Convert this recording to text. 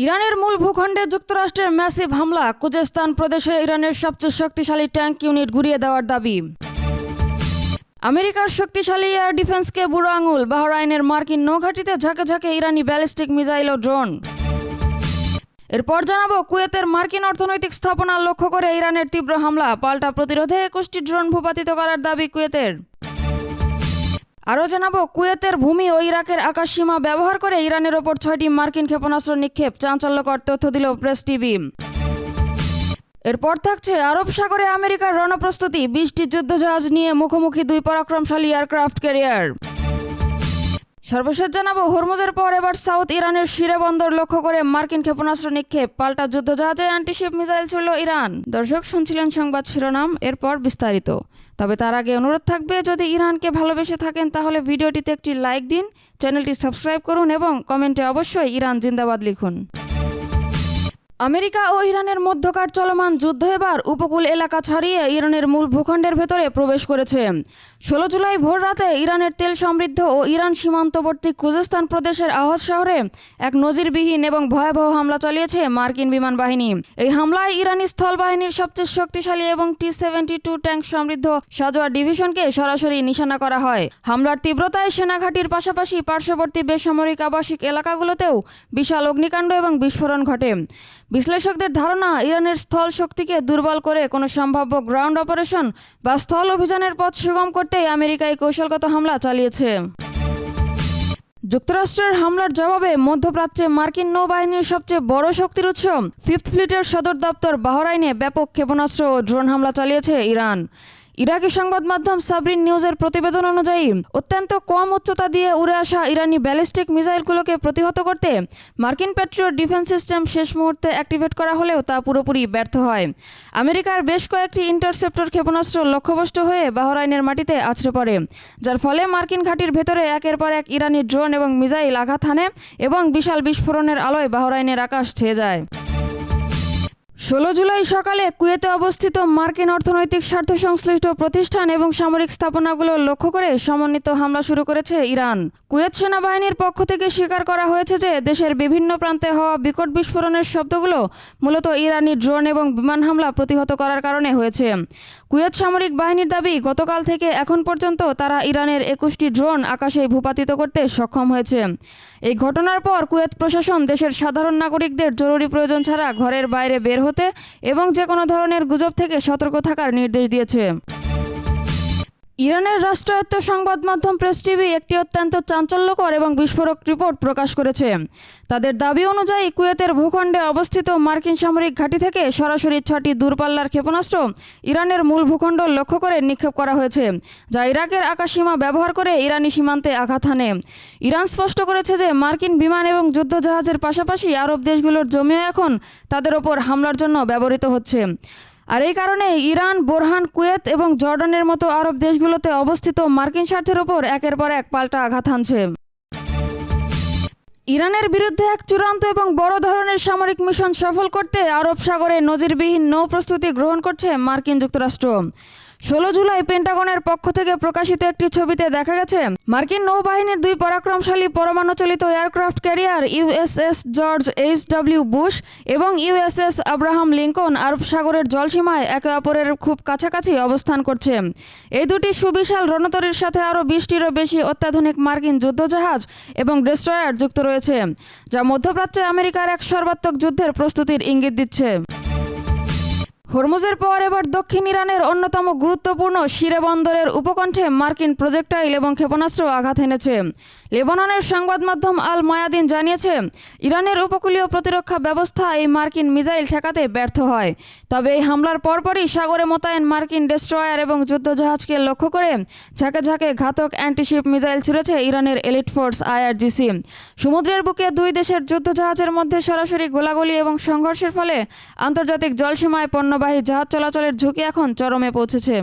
ইরানের মূল ভূখণ্ডে যুক্তরাষ্ট্রের ম্যাসিভ হামলা, খুজেস্তান প্রদেশে ইরানের সবচেয়ে শক্তিশালী ট্যাঙ্ক ইউনিট ঘুরিয়ে দেওয়ার দাবি। আমেরিকার শক্তিশালী এয়ার ডিফেন্সকে বুড়ো আঙুল, বাহরাইনের মার্কিন নৌঘাঁটিতে ঝাঁকে ঝাঁকে ইরানি ব্যালিস্টিক মিসাইল ও ড্রোন। এরপর জানাবো কুয়েতের মার্কিন অর্থনৈতিক স্থাপনা লক্ষ্য করে ইরানের তীব্র হামলা, পাল্টা প্রতিরোধে 21টি ড্রোন ভূপাতিত করার দাবি কুয়েতের। আরও জানাবো কুয়েতের ভূমি ও ইরাকের আকাশসীমা ব্যবহার করে ইরানের ওপর 6টি মার্কিন ক্ষেপণাস্ত্র নিক্ষেপ, চাঞ্চল্যকর তথ্য দিল প্রেস টিভি। এরপর থাকছে আরব সাগরে আমেরিকার রণপ্রস্তুতি, 20টি যুদ্ধজাহাজ নিয়ে মুখোমুখি 2 পরাক্রমশালী এয়ারক্রাফট ক্যারিয়ার। সর্বশেষ জানাবো হরমুজের পর এবার সাউথ ইরানের শিরে বন্দর লক্ষ্য করে মার্কিন ক্ষেপণাস্ত্র নিক্ষেপ, পাল্টা যুদ্ধজাহাজে অ্যান্টিশিপ মিসাইল ছুড়ল ইরান। দর্শক, শুনছিলেন সংবাদ শিরোনাম, এরপর বিস্তারিত। তবে তার আগে অনুরোধ থাকবে, যদি ইরানকে ভালোবেসে থাকেন তাহলে ভিডিওটিতে একটি লাইক দিন, চ্যানেলটি সাবস্ক্রাইব করুন এবং কমেন্টে অবশ্যই ইরান জিন্দাবাদ লিখুন। আমেরিকা ও ইরানের মধ্যকার চলমান যুদ্ধ এবার উপকূল এলাকা ছাড়িয়ে ইরানের মূল ভূখণ্ডের ভেতরে প্রবেশ করেছে। 16 জুলাই ভোর রাতে ইরানের তেল সমৃদ্ধ ও ইরান সীমান্তবর্তী খুজেস্তান প্রদেশের আওয়াজ শহরে এক নজিরবিহীন এবং ভয়াবহ হামলা চালিয়েছে মার্কিন বিমান বাহিনী। এই হামলায় ইরানি স্থল বাহিনীর সবচেয়ে শক্তিশালী এবং T-72 ট্যাঙ্ক সমৃদ্ধ সাজোয়া ডিভিশনকে সরাসরি নিশানা করা হয়। হামলার তীব্রতায় সেনাঘাঁটির পাশাপাশি পার্শ্ববর্তী বেসামরিক আবাসিক এলাকাগুলোতেও বিশাল অগ্নিকাণ্ড এবং বিস্ফোরণ ঘটে। বিশ্লেষকদের ধারণা, ইরানের স্থল শক্তিকে দুর্বল করে কোনো সম্ভাব্য গ্রাউন্ড অপারেশন বা স্থল অভিযানের পথ সুগম করতেই আমেরিকা এই কৌশলগত হামলা চালিয়েছে। যুক্তরাষ্ট্রের হামলার জবাবে মধ্যপ্রাচ্যে মার্কিন নৌবাহিনীর সবচেয়ে বড় শক্তির উৎস 5th ফ্লিটের সদর দপ্তর বাহরাইনে ব্যাপক ক্ষেপণাস্ত্র ও ড্রোন হামলা চালিয়েছে ইরান। ইরাকি সংবাদ মাধ্যম সাবরিন নিউজের প্রতিবেদন অনুযায়ী অত্যন্ত কম উচ্চতা দিয়ে উড়ে আসা ইরানি ব্যালিস্টিক মিসাইলগুলোকে প্রতিহত করতে মার্কিন প্যাট্রিয়ট ডিফেন্স সিস্টেম শেষ মুহূর্তে অ্যাক্টিভেট করা হলেও তা পুরোপুরি ব্যর্থ হয়। আমেরিকার বেশ কয়েকটি ইন্টারসেপ্টর ক্ষেপণাস্ত্র লক্ষ্যভ্রষ্ট হয়ে বাহরাইনের মাটিতে আছড়ে পড়ে, যার ফলে মার্কিন ঘাঁটির ভেতরে একের পর এক ইরানি ড্রোন এবং মিসাইল আঘাত হানে এবং বিশাল বিস্ফোরণের আলোয় বাহরাইনের আকাশ ছেয়ে যায়। 16 জুলাই সকালে কুয়েতে অবস্থিত মার্কিন অর্থনৈতিক স্বার্থ সংশ্লিষ্ট প্রতিষ্ঠান এবং সামরিক স্থাপনাগুলো লক্ষ্য করে সমন্বিত হামলা শুরু করেছে ইরান। কুয়েত সেনাবাহিনীর পক্ষ থেকে স্বীকার করা হয়েছে যে দেশের বিভিন্ন প্রান্তে হওয়া বিকট বিস্ফোরণের শব্দগুলো মূলত ইরানি ড্রোন এবং বিমান হামলা প্রতিহত করার কারণে হয়েছে। কুয়েত সামরিক বাহিনীর দাবি, গতকাল থেকে এখন পর্যন্ত তারা ইরানের 21টি ড্রোন আকাশে ভূপাতিত করতে সক্ষম হয়েছে। এই ঘটনার পর কুয়েত প্রশাসন দেশের সাধারণ নাগরিকদের জরুরি প্রয়োজন ছাড়া ঘরের বাইরে বের হতে এবং যে কোনো ধরনের গুজব থেকে সতর্ক থাকার নির্দেশ দিয়েছে। ইরানের রাষ্ট্রায়ত্ত সংবাদ মাধ্যম প্রেস টিভি একটি অত্যন্ত চাঞ্চল্যকর এবং বিস্ফোরক রিপোর্ট প্রকাশ করেছে। তাদের দাবি অনুযায়ী কুয়েতের ভূখণ্ডে অবস্থিত মার্কিন সামরিক ঘাঁটি থেকে সরাসরি 6টি দূরপাল্লার ক্ষেপণাস্ত্র ইরানের মূল ভূখণ্ড লক্ষ্য করে নিক্ষেপ করা হয়েছে, যা ইরাকের আকাশসীমা ব্যবহার করে ইরানি সীমান্তে আঘাত হানে। ইরান স্পষ্ট করেছে যে মার্কিন বিমান এবং যুদ্ধজাহাজের পাশাপাশি আরব দেশগুলোর জমিও এখন তাদের ওপর হামলার জন্য ব্যবহৃত হচ্ছে। আর এই কারণে ইরান, বোরহান, কুয়েত এবং জর্ডানের মতো আরব দেশগুলোতে অবস্থিত মার্কিন স্বার্থের ওপর একের পর এক পাল্টা আঘাত হানছে। ইরানের বিরুদ্ধে এক চূড়ান্ত এবং বড় ধরনের সামরিক মিশন সফল করতে আরব সাগরে নজিরবিহীন নৌ প্রস্তুতি গ্রহণ করছে মার্কিন যুক্তরাষ্ট্র। 16 জুলাই পেন্টাগনের পক্ষ থেকে প্রকাশিত একটি ছবিতে দেখা গেছে মার্কিন নৌবাহিনীর 2 পরাক্রমশালী পরমাণুচালিত aircraft carrier USS George H.W. Bush এবং USS আব্রাহাম লিঙ্কন আরব সাগরের জলসীমায় একে অপরের খুব কাছাকাছি অবস্থান করছে। এই দুটি সুবিশাল রণতরীর সাথে আরও 20টিরও বেশি অত্যাধুনিক মার্কিন যুদ্ধজাহাজ এবং ডেস্ট্রয়ার যুক্ত রয়েছে, যা মধ্যপ্রাচ্যে আমেরিকার এক সর্বাত্মক যুদ্ধের প্রস্তুতির ইঙ্গিত দিচ্ছে। হরমুজের পর এবার দক্ষিণ ইরানের অন্যতম গুরুত্বপূর্ণ শিরে বন্দরের উপকণ্ঠে মার্কিন প্রজেক্টাইল এবং ক্ষেপণাস্ত্র আঘাত এনেছে। লেবাননের সংবাদ মাধ্যম আল মায়াদিন জানিয়েছে, ইরানের উপকূলীয় প্রতিরক্ষা ব্যবস্থা এই মার্কিন মিসাইল ঠেকাতে ব্যর্থ হয়। তবে এই হামলার পরপরই সাগরে মোতায়েন মার্কিন ডেস্ট্রয়ার এবং যুদ্ধজাহাজকে লক্ষ্য করে ঝাঁকে ঝাঁকে ঘাতক অ্যান্টিশিপ মিসাইল ছুড়েছে ইরানের এলিট ফোর্স IRGC। সমুদ্রের বুকে 2 দেশের যুদ্ধজাহাজের মধ্যে সরাসরি গোলাগুলি এবং সংঘর্ষের ফলে আন্তর্জাতিক জলসীমায় পণ্যবাহী জাহাজ চলাচলের ঝুঁকি এখন চরমে পৌঁছেছে।